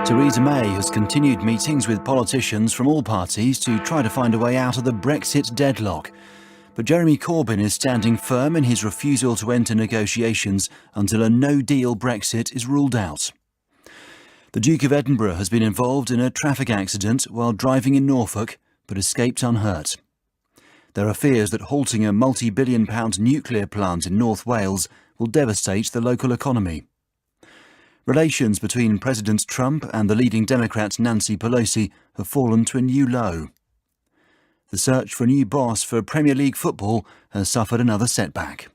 Theresa May has continued meetings with politicians from all parties to try to find a way out of the Brexit deadlock. But Jeremy Corbyn is standing firm in his refusal to enter negotiations until a no-deal Brexit is ruled out. The Duke of Edinburgh has been involved in a traffic accident while driving in Norfolk, but escaped unhurt. There are fears that halting a multi-billion-pound nuclear plant in North Wales will devastate the local economy. Relations between President Trump and the leading Democrat Nancy Pelosi have fallen to a new low. The search for a new boss for Premier League football has suffered another setback.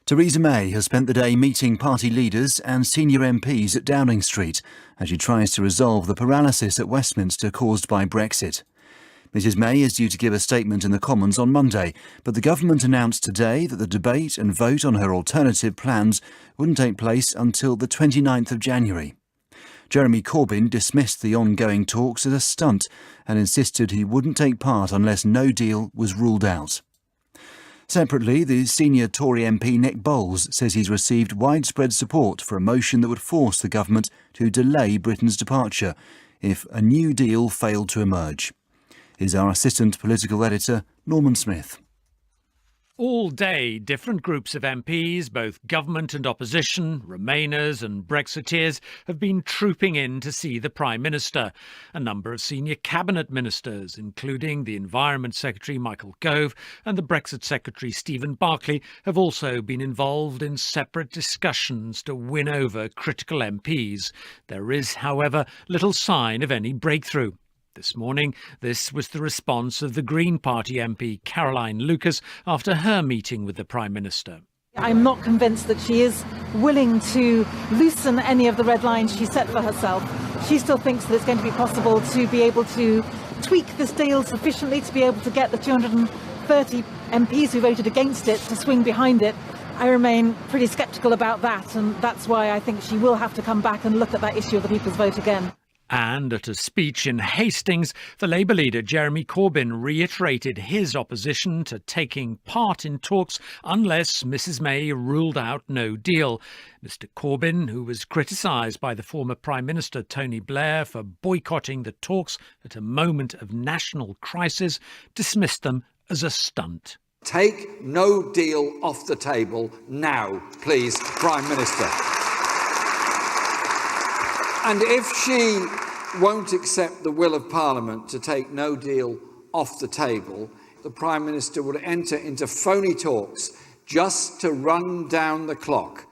Theresa May has spent the day meeting party leaders and senior MPs at Downing Street as she tries to resolve the paralysis at Westminster caused by Brexit. Mrs May is due to give a statement in the Commons on Monday, but the government announced today that the debate and vote on her alternative plans wouldn't take place until the 29th of January. Jeremy Corbyn dismissed the ongoing talks as a stunt and insisted he wouldn't take part unless no deal was ruled out. Separately, the senior Tory MP Nick Bowles says he's received widespread support for a motion that would force the government to delay Britain's departure if a new deal failed to emerge. Is our assistant political editor, Norman Smith. All day, different groups of MPs, both government and opposition, Remainers and Brexiteers, have been trooping in to see the Prime Minister. A number of senior cabinet ministers, including the Environment Secretary Michael Gove and the Brexit Secretary Stephen Barclay, have also been involved in separate discussions to win over critical MPs. There is, however, little sign of any breakthrough. This morning, this was the response of the Green Party MP Caroline Lucas after her meeting with the Prime Minister. I'm not convinced that she is willing to loosen any of the red lines she set for herself. She still thinks that it's going to be possible to be able to tweak this deal sufficiently to be able to get the 230 MPs who voted against it to swing behind it. I remain pretty sceptical about that, and that's why I think she will have to come back and look at that issue of the people's vote again. And at a speech in Hastings, the Labour leader Jeremy Corbyn reiterated his opposition to taking part in talks unless Mrs May ruled out no deal. Mr Corbyn, who was criticised by the former Prime Minister Tony Blair for boycotting the talks at a moment of national crisis, dismissed them as a stunt. Take no deal off the table now, please, Prime Minister. And if she won't accept the will of Parliament to take no deal off the table, the Prime Minister would enter into phony talks just to run down the clock.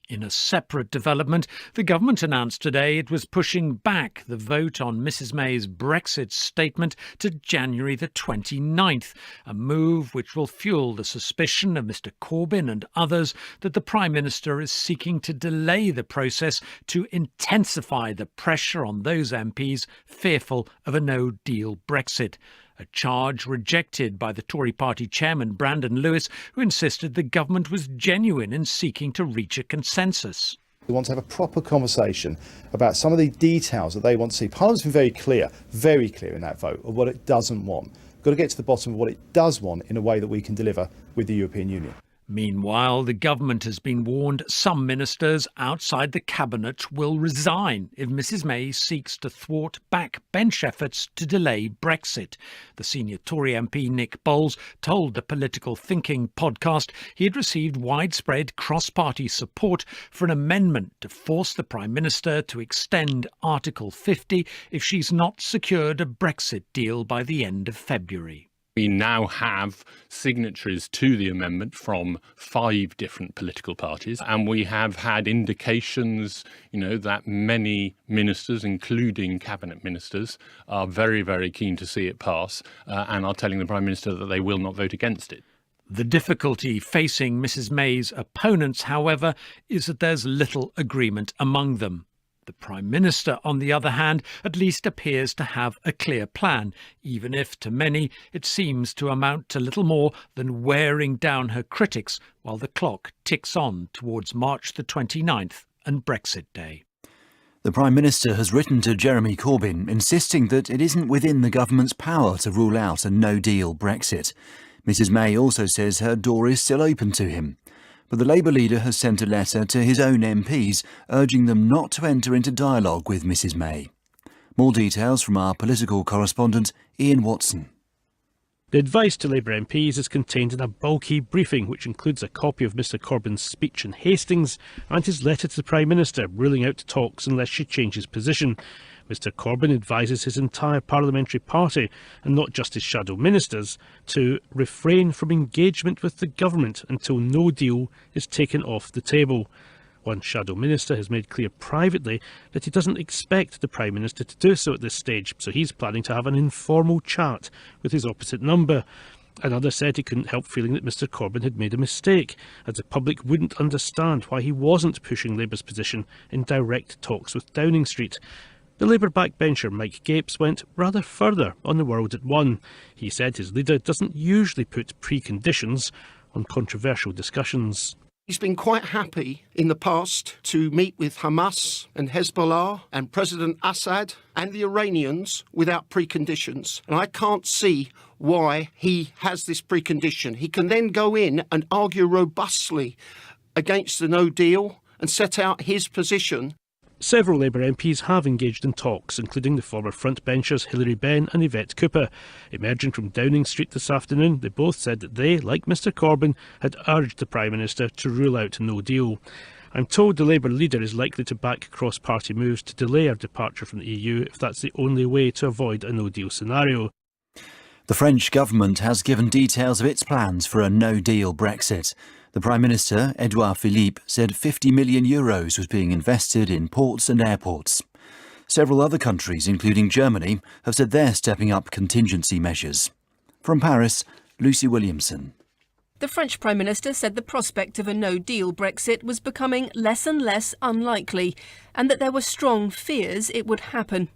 In a separate development, the government announced today it was pushing back the vote on Mrs May's Brexit statement to January the 29th, a move which will fuel the suspicion of Mr Corbyn and others that the Prime Minister is seeking to delay the process to intensify the pressure on those MPs fearful of a no-deal Brexit. A charge rejected by the Tory party chairman Brandon Lewis, who insisted the government was genuine in seeking to reach a consensus. We want to have a proper conversation about some of the details that they want to see. Parliament's been very clear in that vote of what it doesn't want. We've got to get to the bottom of what it does want in a way that we can deliver with the European Union. Meanwhile, the government has been warned some ministers outside the cabinet will resign if Mrs May seeks to thwart backbench efforts to delay Brexit. The senior Tory MP Nick Bowles told the Political Thinking podcast he had received widespread cross-party support for an amendment to force the Prime Minister to extend Article 50 if she's not secured a Brexit deal by the end of February. We now have signatories to the amendment from 5 different political parties, and we have had indications, that many ministers, including cabinet ministers, are very, very keen to see it pass and are telling the Prime Minister that they will not vote against it. The difficulty facing Mrs May's opponents, however, is that there's little agreement among them. The Prime Minister, on the other hand, at least appears to have a clear plan, even if, to many, it seems to amount to little more than wearing down her critics while the clock ticks on towards March the 29th and Brexit Day. The Prime Minister has written to Jeremy Corbyn, insisting that it isn't within the government's power to rule out a no-deal Brexit. Mrs May also says her door is still open to him. But the Labour leader has sent a letter to his own MPs urging them not to enter into dialogue with Mrs May. More details from our political correspondent Ian Watson. The advice to Labour MPs is contained in a bulky briefing which includes a copy of Mr Corbyn's speech in Hastings and his letter to the Prime Minister ruling out talks unless she changes position. Mr Corbyn advises his entire parliamentary party, and not just his shadow ministers, to refrain from engagement with the government until no deal is taken off the table. One shadow minister has made clear privately that he doesn't expect the Prime Minister to do so at this stage, so he's planning to have an informal chat with his opposite number. Another said he couldn't help feeling that Mr Corbyn had made a mistake, as the public wouldn't understand why he wasn't pushing Labour's position in direct talks with Downing Street. The Labour backbencher Mike Gapes went rather further on the World at One. He said his leader doesn't usually put preconditions on controversial discussions. He's been quite happy in the past to meet with Hamas and Hezbollah and President Assad and the Iranians without preconditions. And I can't see why he has this precondition. He can then go in and argue robustly against the no deal and set out his position. Several Labour MPs have engaged in talks, including the former frontbenchers Hilary Benn and Yvette Cooper. Emerging from Downing Street this afternoon, they both said that they, like Mr Corbyn, had urged the Prime Minister to rule out no deal. I'm told the Labour leader is likely to back cross-party moves to delay our departure from the EU if that's the only way to avoid a no-deal scenario. The French government has given details of its plans for a no-deal Brexit. The Prime Minister, Edouard Philippe, said €50 million was being invested in ports and airports. Several other countries, including Germany, have said they're stepping up contingency measures. From Paris, Lucy Williamson. The French Prime Minister said the prospect of a no-deal Brexit was becoming less and less unlikely, and that there were strong fears it would happen.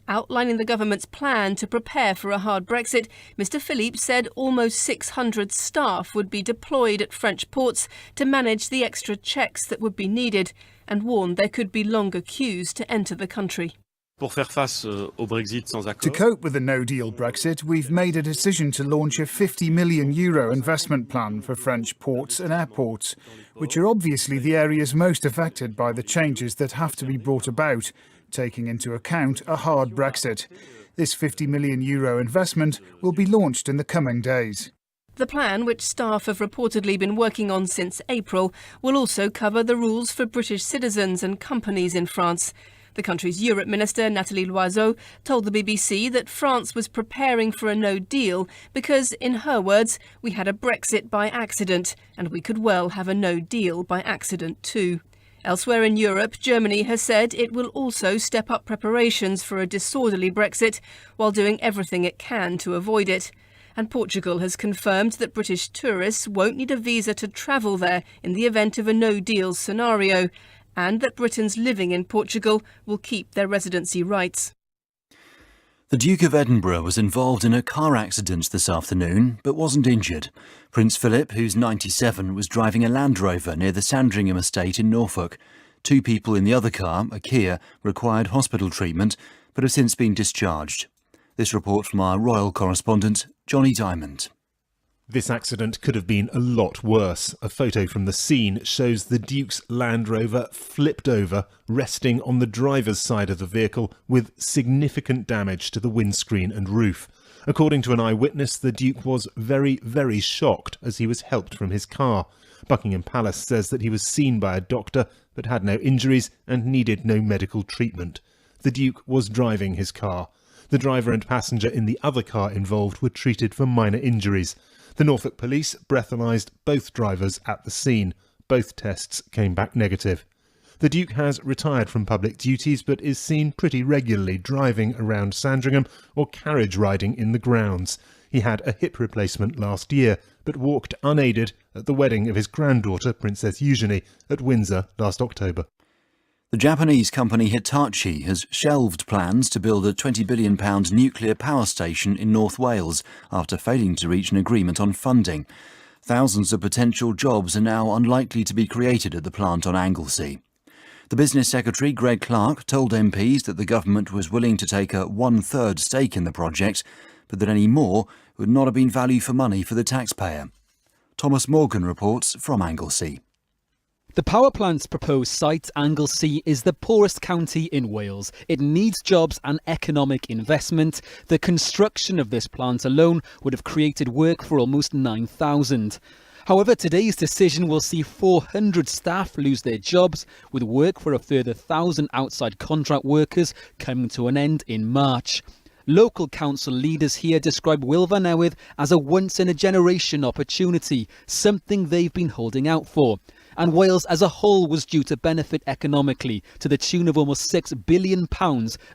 Outlining the government's plan to prepare for a hard Brexit, Mr Philippe said almost 600 staff would be deployed at French ports to manage the extra checks that would be needed, and warned there could be longer queues to enter the country. To cope with the no-deal Brexit, we've made a decision to launch a €50 million investment plan for French ports and airports, which are obviously the areas most affected by the changes that have to be brought about, taking into account a hard Brexit. This €50 million investment will be launched in the coming days. The plan, which staff have reportedly been working on since April, will also cover the rules for British citizens and companies in France. The country's Europe Minister, Nathalie Loiseau, told the BBC that France was preparing for a no deal because, in her words, we had a Brexit by accident, and we could well have a no deal by accident too. Elsewhere in Europe, Germany has said it will also step up preparations for a disorderly Brexit while doing everything it can to avoid it. And Portugal has confirmed that British tourists won't need a visa to travel there in the event of a no-deal scenario, and that Britons living in Portugal will keep their residency rights. The Duke of Edinburgh was involved in a car accident this afternoon, but wasn't injured. Prince Philip, who's 97, was driving a Land Rover near the Sandringham estate in Norfolk. 2 people in the other car, a Kia, required hospital treatment, but have since been discharged. This report from our royal correspondent, Johnny Diamond. This accident could have been a lot worse. A photo from the scene shows the Duke's Land Rover flipped over, resting on the driver's side of the vehicle with significant damage to the windscreen and roof. According to an eyewitness, the Duke was very, very shocked as he was helped from his car. Buckingham Palace says that he was seen by a doctor but had no injuries and needed no medical treatment. The Duke was driving his car. The driver and passenger in the other car involved were treated for minor injuries. The Norfolk police breathalyzed both drivers at the scene. Both tests came back negative. The Duke has retired from public duties but is seen pretty regularly driving around Sandringham or carriage riding in the grounds. He had a hip replacement last year but walked unaided at the wedding of his granddaughter, Princess Eugenie, at Windsor last October. The Japanese company Hitachi has shelved plans to build a £20 billion nuclear power station in North Wales after failing to reach an agreement on funding. Thousands of potential jobs are now unlikely to be created at the plant on Anglesey. The Business Secretary, Greg Clark, told MPs that the government was willing to take a 1/3 stake in the project, but that any more would not have been value for money for the taxpayer. Thomas Morgan reports from Anglesey. The power plant's proposed site, Anglesey, is the poorest county in Wales. It needs jobs and economic investment. The construction of this plant alone would have created work for almost 9,000. However, today's decision will see 400 staff lose their jobs, with work for a further 1,000 outside contract workers coming to an end in March. Local council leaders here describe Wylfa Newydd as a once-in-a-generation opportunity, something they've been holding out for. And Wales as a whole was due to benefit economically to the tune of almost £6 billion,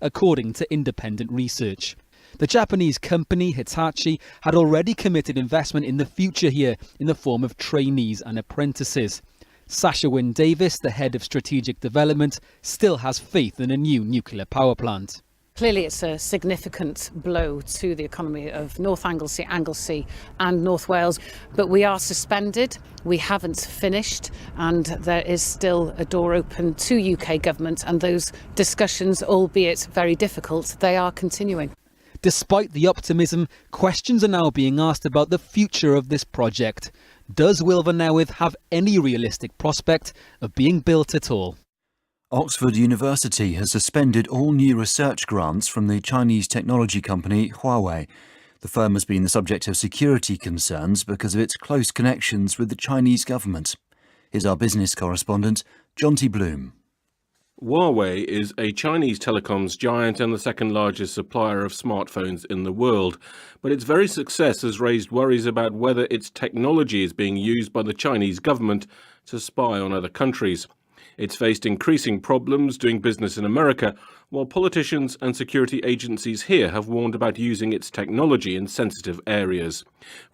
according to independent research. The Japanese company Hitachi had already committed investment in the future here in the form of trainees and apprentices. Sasha Wynne Davis, the head of strategic development, still has faith in a new nuclear power plant. Clearly, it's a significant blow to the economy of North Anglesey, Anglesey and North Wales. But we are suspended, we haven't finished, and there is still a door open to UK government, and those discussions, albeit very difficult, they are continuing. Despite the optimism, questions are now being asked about the future of this project. Does Wylfa Newydd have any realistic prospect of being built at all? Oxford University has suspended all new research grants from the Chinese technology company Huawei. The firm has been the subject of security concerns because of its close connections with the Chinese government. Here's our business correspondent, Jonty Bloom. Huawei is a Chinese telecoms giant and the second largest supplier of smartphones in the world. But its very success has raised worries about whether its technology is being used by the Chinese government to spy on other countries. It's faced increasing problems doing business in America, while politicians and security agencies here have warned about using its technology in sensitive areas.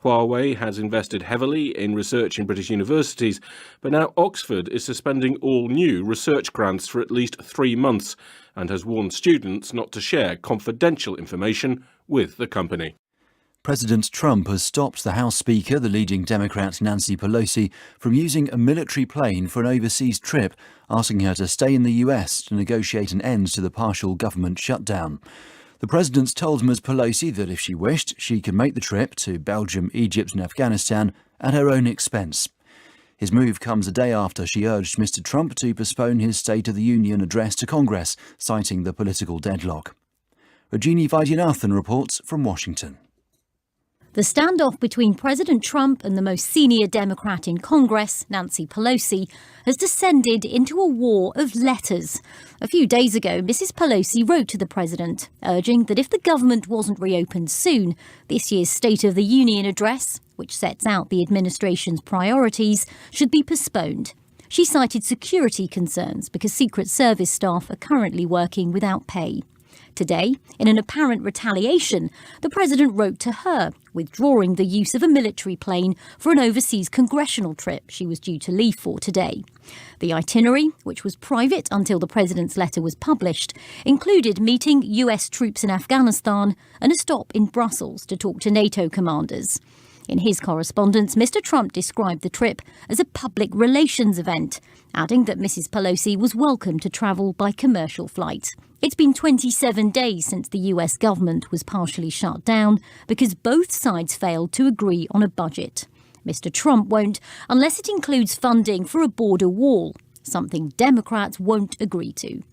Huawei has invested heavily in research in British universities, but now Oxford is suspending all new research grants for at least 3 months and has warned students not to share confidential information with the company. President Trump has stopped the House Speaker, the leading Democrat Nancy Pelosi, from using a military plane for an overseas trip, asking her to stay in the US to negotiate an end to the partial government shutdown. The president told Ms Pelosi that if she wished, she could make the trip to Belgium, Egypt and Afghanistan at her own expense. His move comes a day after she urged Mr Trump to postpone his State of the Union address to Congress, citing the political deadlock. Rajini Vaidyanathan reports from Washington. The standoff between President Trump and the most senior Democrat in Congress, Nancy Pelosi, has descended into a war of letters. A few days ago, Mrs Pelosi wrote to the president, urging that if the government wasn't reopened soon, this year's State of the Union address, which sets out the administration's priorities, should be postponed. She cited security concerns because Secret Service staff are currently working without pay. Today, in an apparent retaliation, the president wrote to her, withdrawing the use of a military plane for an overseas congressional trip she was due to leave for today. The itinerary, which was private until the president's letter was published, included meeting US troops in Afghanistan and a stop in Brussels to talk to NATO commanders. In his correspondence, Mr Trump described the trip as a public relations event, adding that Mrs Pelosi was welcome to travel by commercial flight. It's been 27 days since the US government was partially shut down because both sides failed to agree on a budget. Mr Trump won't unless it includes funding for a border wall, something Democrats won't agree to.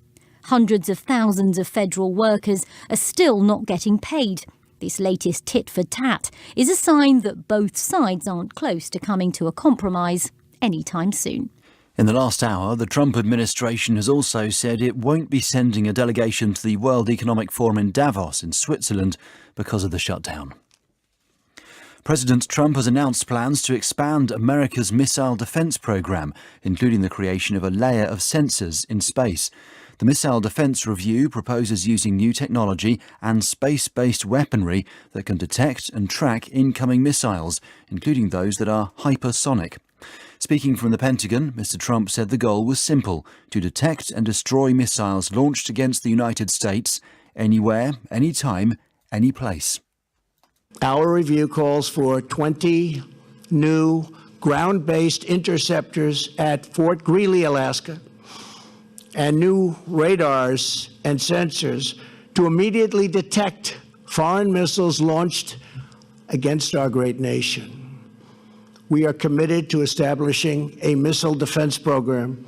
Hundreds of thousands of federal workers are still not getting paid. This latest tit for tat is a sign that both sides aren't close to coming to a compromise anytime soon. In the last hour, the Trump administration has also said it won't be sending a delegation to the World Economic Forum in Davos in Switzerland because of the shutdown. President Trump has announced plans to expand America's missile defense program, including the creation of a layer of sensors in space. The Missile Defense Review proposes using new technology and space-based weaponry that can detect and track incoming missiles, including those that are hypersonic. Speaking from the Pentagon, Mr Trump said the goal was simple: to detect and destroy missiles launched against the United States anywhere, anytime, any place. Our review calls for 20 new ground-based interceptors at Fort Greely, Alaska, and new radars and sensors to immediately detect foreign missiles launched against our great nation. we are committed to establishing a missile defense program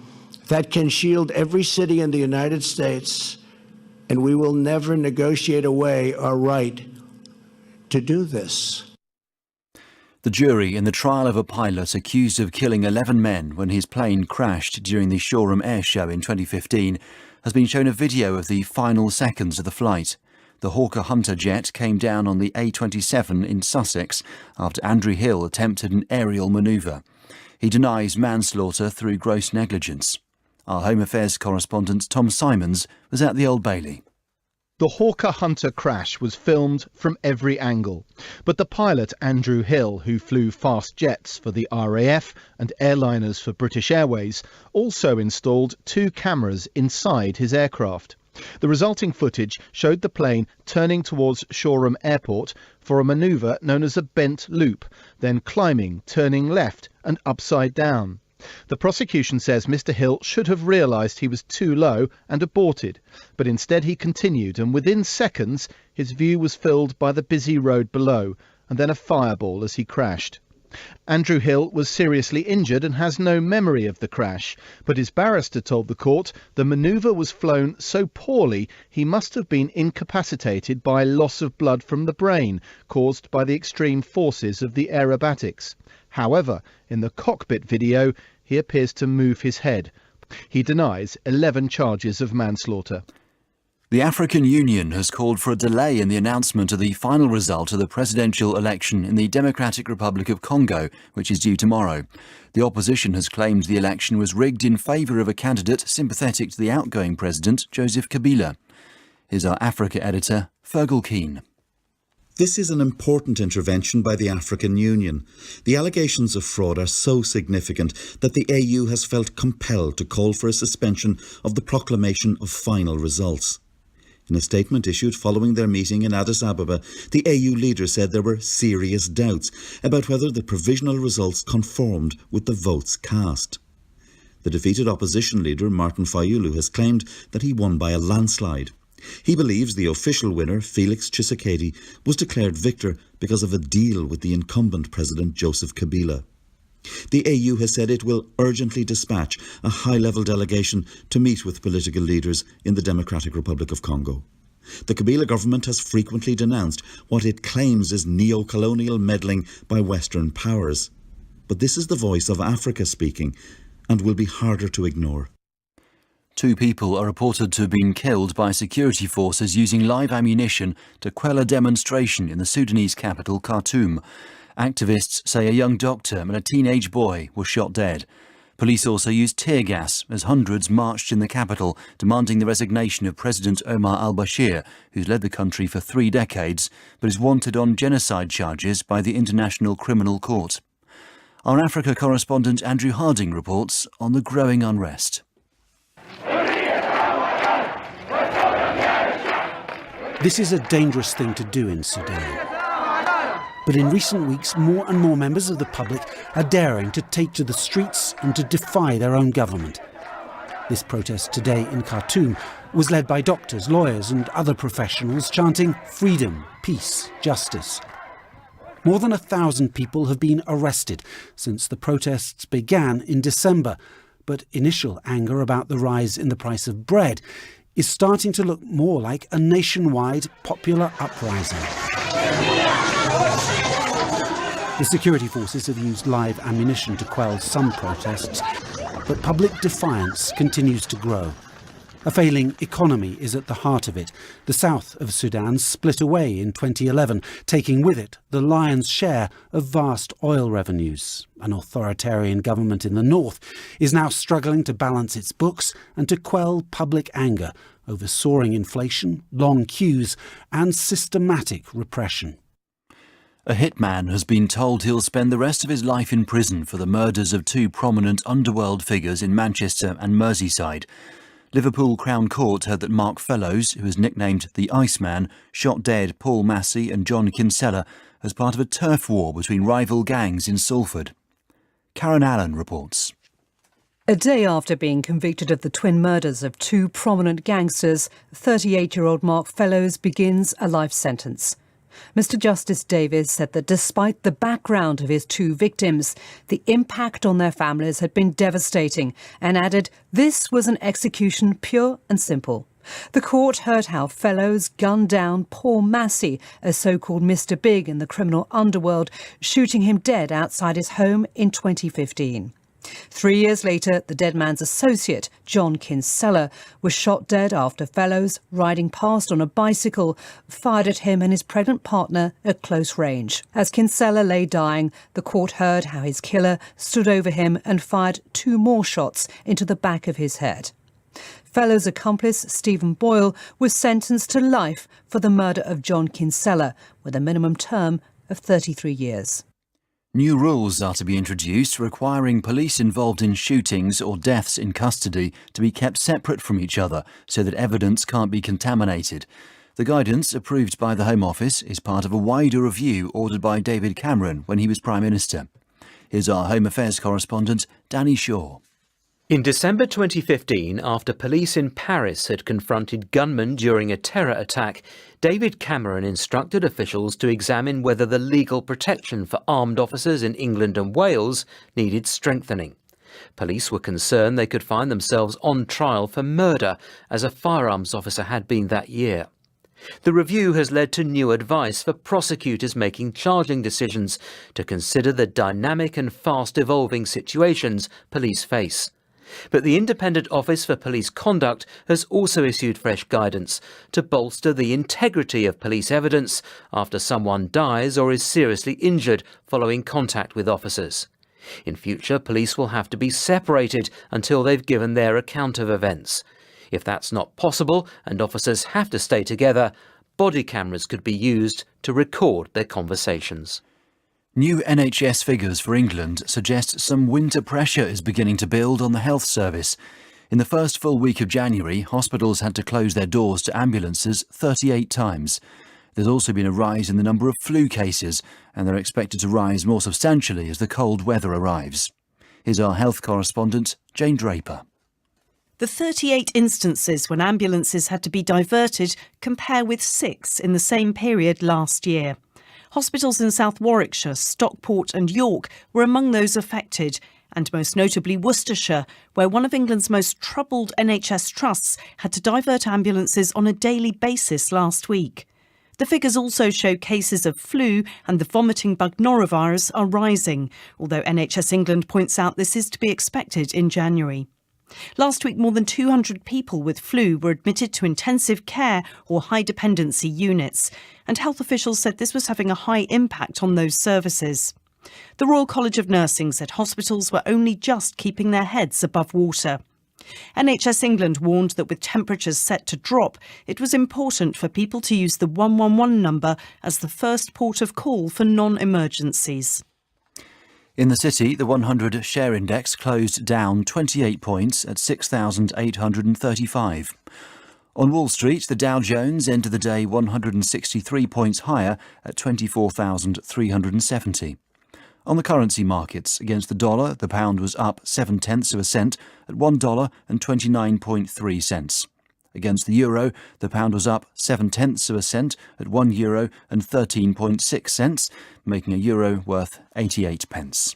that can shield every city in the United States, and we will never negotiate away our right to do this. The jury in the trial of a pilot accused of killing 11 men when his plane crashed during the Shoreham Air Show in 2015 has been shown a video of the final seconds of the flight. The Hawker Hunter jet came down on the A27 in Sussex after Andrew Hill attempted an aerial manoeuvre. He denies manslaughter through gross negligence. Our Home Affairs correspondent Tom Simons was at the Old Bailey. The Hawker Hunter crash was filmed from every angle, but the pilot Andrew Hill, who flew fast jets for the RAF and airliners for British Airways, also installed 2 cameras inside his aircraft. The resulting footage showed the plane turning towards Shoreham Airport for a manoeuvre known as a bent loop, then climbing, turning left and upside down. The prosecution says Mr Hill should have realised he was too low and aborted, but instead he continued, and within seconds his view was filled by the busy road below and then a fireball as he crashed. Andrew Hill was seriously injured and has no memory of the crash, but his barrister told the court the manoeuvre was flown so poorly he must have been incapacitated by loss of blood from the brain caused by the extreme forces of the aerobatics. However, in the cockpit video, he appears to move his head. He denies 11 charges of manslaughter. The African Union has called for a delay in the announcement of the final result of the presidential election in the Democratic Republic of Congo, which is due tomorrow. The opposition has claimed the election was rigged in favour of a candidate sympathetic to the outgoing president, Joseph Kabila. Here's our Africa editor, Fergal Keane. This is an important intervention by the African Union. The allegations of fraud are so significant that the AU has felt compelled to call for a suspension of the proclamation of final results. In a statement issued following their meeting in Addis Ababa, the AU leader said there were serious doubts about whether the provisional results conformed with the votes cast. The defeated opposition leader, Martin Fayulu, has claimed that he won by a landslide. He believes the official winner, Felix Tshisekedi, was declared victor because of a deal with the incumbent President Joseph Kabila. The AU has said it will urgently dispatch a high-level delegation to meet with political leaders in the Democratic Republic of Congo. The Kabila government has frequently denounced what it claims is neo-colonial meddling by Western powers. But this is the voice of Africa speaking, and will be harder to ignore. 2 people are reported to have been killed by security forces using live ammunition to quell a demonstration in the Sudanese capital, Khartoum. Activists say a young doctor and a teenage boy were shot dead. Police also used tear gas as hundreds marched in the capital, demanding the resignation of President Omar al-Bashir, who's led the country for 3 decades, but is wanted on genocide charges by the International Criminal Court. Our Africa correspondent Andrew Harding reports on the growing unrest. This is a dangerous thing to do in Sudan. But in recent weeks, more and more members of the public are daring to take to the streets and to defy their own government. This protest today in Khartoum was led by doctors, lawyers and other professionals chanting freedom, peace, justice. More than 1,000 people have been arrested since the protests began in December, but initial anger about the rise in the price of bread is starting to look more like a nationwide popular uprising. The security forces have used live ammunition to quell some protests, but public defiance continues to grow. A failing economy is at the heart of it. The south of Sudan split away in 2011, taking with it the lion's share of vast oil revenues. An authoritarian government in the north is now struggling to balance its books and to quell public anger over soaring inflation, long queues and systematic repression. A hitman has been told he'll spend the rest of his life in prison for the murders of 2 prominent underworld figures in Manchester and Merseyside. Liverpool Crown Court heard that Mark Fellows, who is nicknamed the Iceman, shot dead Paul Massey and John Kinsella as part of a turf war between rival gangs in Salford. Karen Allen reports. A day after being convicted of the twin murders of 2 prominent gangsters, 38-year-old Mark Fellows begins a life sentence. Mr Justice Davies said that despite the background of his two victims, the impact on their families had been devastating, and added this was an execution pure and simple. The court heard how fellows gunned down Paul Massey, a so-called Mr Big in the criminal underworld, shooting him dead outside his home in 2015. 3 years later, the dead man's associate, John Kinsella, was shot dead after fellows, riding past on a bicycle, fired at him and his pregnant partner at close range. As Kinsella lay dying, the court heard how his killer stood over him and fired 2 more shots into the back of his head. Fellows' accomplice, Stephen Boyle, was sentenced to life for the murder of John Kinsella, with a minimum term of 33 years. New rules are to be introduced requiring police involved in shootings or deaths in custody to be kept separate from each other so that evidence can't be contaminated. The guidance, approved by the Home Office, is part of a wider review ordered by David Cameron when he was Prime Minister. Here's our Home Affairs correspondent, Danny Shaw. In December 2015, after police in Paris had confronted gunmen during a terror attack, David Cameron instructed officials to examine whether the legal protection for armed officers in England and Wales needed strengthening. Police were concerned they could find themselves on trial for murder, as a firearms officer had been that year. The review has led to new advice for prosecutors making charging decisions to consider the dynamic and fast-evolving situations police face. But the Independent Office for Police Conduct has also issued fresh guidance to bolster the integrity of police evidence after someone dies or is seriously injured following contact with officers. In future, police will have to be separated until they've given their account of events. If that's not possible and officers have to stay together, body cameras could be used to record their conversations. New NHS figures for England suggest some winter pressure is beginning to build on the health service. In the first full week of January, hospitals had to close their doors to ambulances 38 times. There's also been a rise in the number of flu cases, and they're expected to rise more substantially as the cold weather arrives. Here's our health correspondent, Jane Draper. The 38 instances when ambulances had to be diverted compare with 6 in the same period last year. Hospitals in South Warwickshire, Stockport and York were among those affected, and most notably Worcestershire, where one of England's most troubled NHS trusts had to divert ambulances on a daily basis last week. The figures also show cases of flu and the vomiting bug norovirus are rising, although NHS England points out this is to be expected in January. Last week, more than 200 people with flu were admitted to intensive care or high dependency units, and health officials said this was having a high impact on those services. The Royal College of Nursing said hospitals were only just keeping their heads above water. NHS England warned that with temperatures set to drop, it was important for people to use the 111 number as the first port of call for non-emergencies. In the city, the 100 share index closed down 28 points at 6,835. On Wall Street, the Dow Jones ended the day 163 points higher at 24,370. On the currency markets, against the dollar, the pound was up 0.7 cents at $1.29.3 cents. Against the euro, the pound was up 0.7 cents at €1.13.6, making a euro worth 88 pence.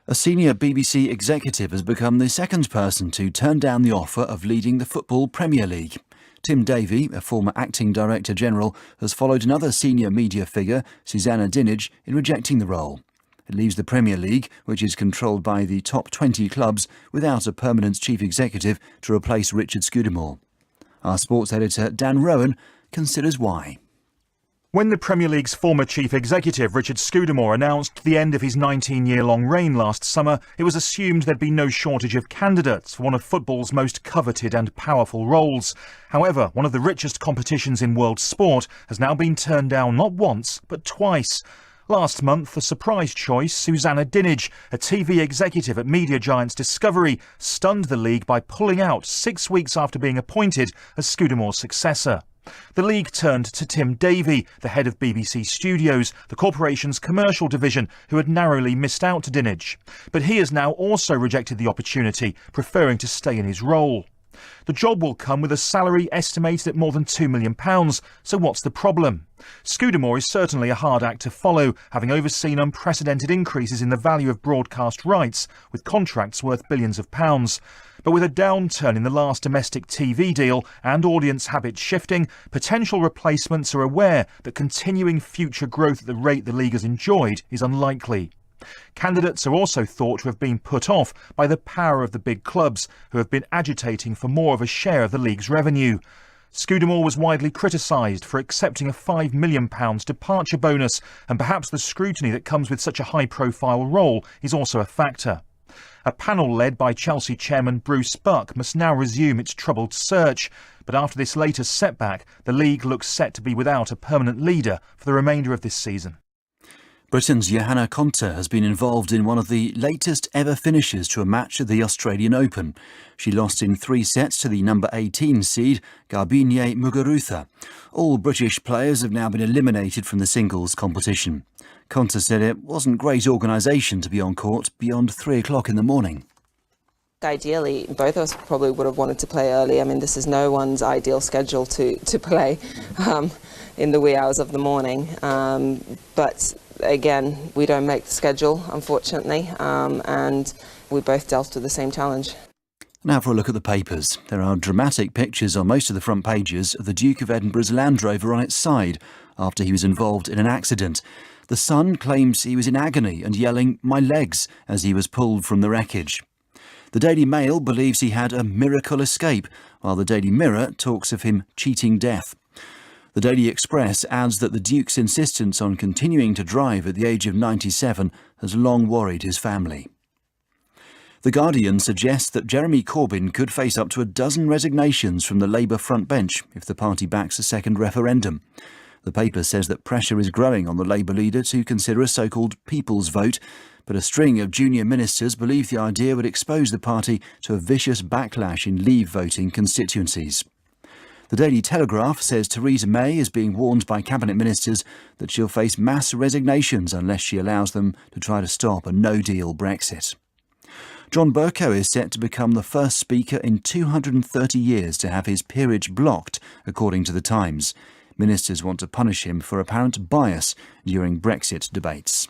A senior BBC executive has become the second person to turn down the offer of leading the Football Premier League. Tim Davie, a former acting Director General, has followed another senior media figure, Susanna Dinenage, in rejecting the role. It leaves the Premier League, which is controlled by the top 20 clubs, without a permanent chief executive to replace Richard Scudamore. Our sports editor Dan Rowan considers why. When the Premier League's former chief executive, Richard Scudamore, announced the end of his 19-year-long reign last summer, it was assumed there'd be no shortage of candidates for one of football's most coveted and powerful roles. However, one of the richest competitions in world sport has now been turned down not once, but twice. Last month, the surprise choice, Susanna Dinenage, a TV executive at media giants Discovery, stunned the league by pulling out 6 weeks after being appointed as Scudamore's successor. The league turned to Tim Davie, the head of BBC Studios, the corporation's commercial division, who had narrowly missed out to Dinenage. But he has now also rejected the opportunity, preferring to stay in his role. The job will come with a salary estimated at more than £2 million, so what's the problem? Scudamore is certainly a hard act to follow, having overseen unprecedented increases in the value of broadcast rights, with contracts worth billions of pounds. But with a downturn in the last domestic TV deal and audience habits shifting, potential replacements are aware that continuing future growth at the rate the league has enjoyed is unlikely. Candidates are also thought to have been put off by the power of the big clubs, who have been agitating for more of a share of the league's revenue. Scudamore was widely criticised for accepting a £5 million departure bonus, and perhaps the scrutiny that comes with such a high-profile role is also a factor. A panel led by Chelsea chairman Bruce Buck must now resume its troubled search, but after this latest setback, the league looks set to be without a permanent leader for the remainder of this season. Britain's Johanna Konta has been involved in one of the latest ever finishes to a match at the Australian Open. She lost in 3 sets to the number 18 seed, Garbine Muguruza. All British players have now been eliminated from the singles competition. Konta said it wasn't great organisation to be on court beyond 3 o'clock in the morning. Ideally, both of us probably would have wanted to play early. I mean, this is no one's ideal schedule to play in the wee hours of the morning. But again, we don't make the schedule, unfortunately, and we both dealt with the same challenge. Now for a look at the papers. There are dramatic pictures on most of the front pages of the Duke of Edinburgh's Land Rover on its side after he was involved in an accident. The Sun claims he was in agony and yelling, "My legs," as he was pulled from the wreckage. The Daily Mail believes he had a miracle escape, while the Daily Mirror talks of him cheating death. The Daily Express adds that the Duke's insistence on continuing to drive at the age of 97 has long worried his family. The Guardian suggests that Jeremy Corbyn could face up to a dozen resignations from the Labour front bench if the party backs a second referendum. The paper says that pressure is growing on the Labour leader to consider a so-called people's vote, but a string of junior ministers believe the idea would expose the party to a vicious backlash in Leave voting constituencies. The Daily Telegraph says Theresa May is being warned by cabinet ministers that she'll face mass resignations unless she allows them to try to stop a no-deal Brexit. John Bercow is set to become the first speaker in 230 years to have his peerage blocked, according to The Times. Ministers want to punish him for apparent bias during Brexit debates.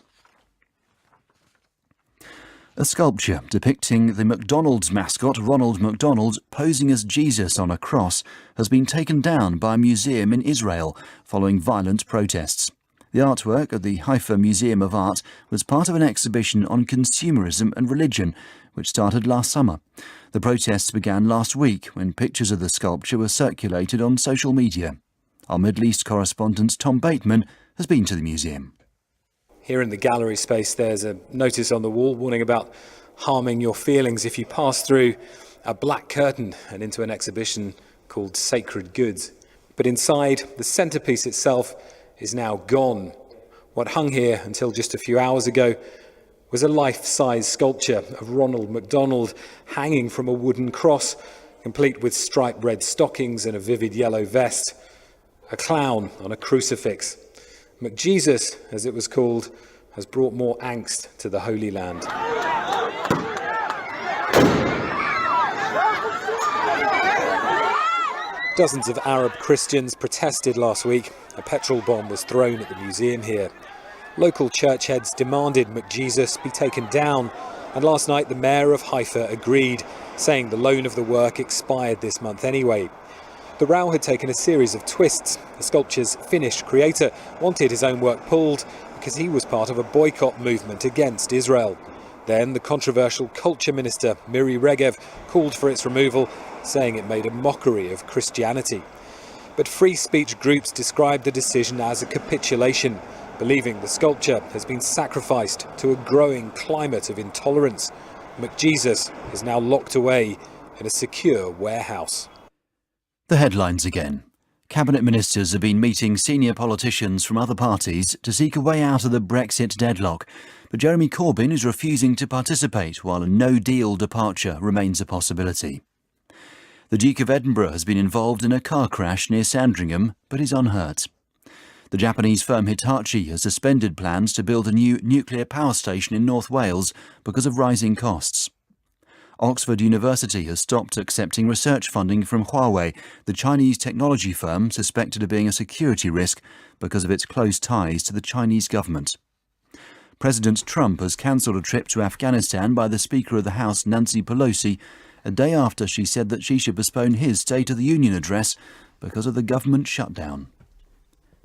A sculpture depicting the McDonald's mascot Ronald McDonald posing as Jesus on a cross has been taken down by a museum in Israel following violent protests. The artwork at the Haifa Museum of Art was part of an exhibition on consumerism and religion, which started last summer. The protests began last week when pictures of the sculpture were circulated on social media. Our Middle East correspondent Tom Bateman has been to the museum. Here in the gallery space, there's a notice on the wall warning about harming your feelings if you pass through a black curtain and into an exhibition called Sacred Goods. But inside, the centrepiece itself is now gone. What hung here until just a few hours ago was a life-size sculpture of Ronald McDonald hanging from a wooden cross, complete with striped red stockings and a vivid yellow vest. A clown on a crucifix. McJesus, as it was called, has brought more angst to the Holy Land. Dozens of Arab Christians protested last week. A petrol bomb was thrown at the museum here. Local church heads demanded McJesus be taken down, and last night the mayor of Haifa agreed, saying the loan of the work expired this month anyway. The row had taken a series of twists. The sculpture's Finnish creator wanted his own work pulled because he was part of a boycott movement against Israel. Then the controversial culture minister, Miri Regev, called for its removal, saying it made a mockery of Christianity. But free speech groups described the decision as a capitulation, believing the sculpture has been sacrificed to a growing climate of intolerance. McJesus is now locked away in a secure warehouse. The headlines again. Cabinet ministers have been meeting senior politicians from other parties to seek a way out of the Brexit deadlock, but Jeremy Corbyn is refusing to participate while a no-deal departure remains a possibility. The Duke of Edinburgh has been involved in a car crash near Sandringham, but is unhurt. The Japanese firm Hitachi has suspended plans to build a new nuclear power station in North Wales because of rising costs. Oxford University has stopped accepting research funding from Huawei, the Chinese technology firm suspected of being a security risk because of its close ties to the Chinese government. President Trump has cancelled a trip to Afghanistan by the Speaker of the House, Nancy Pelosi, a day after she said that she should postpone his State of the Union address because of the government shutdown.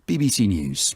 BBC News.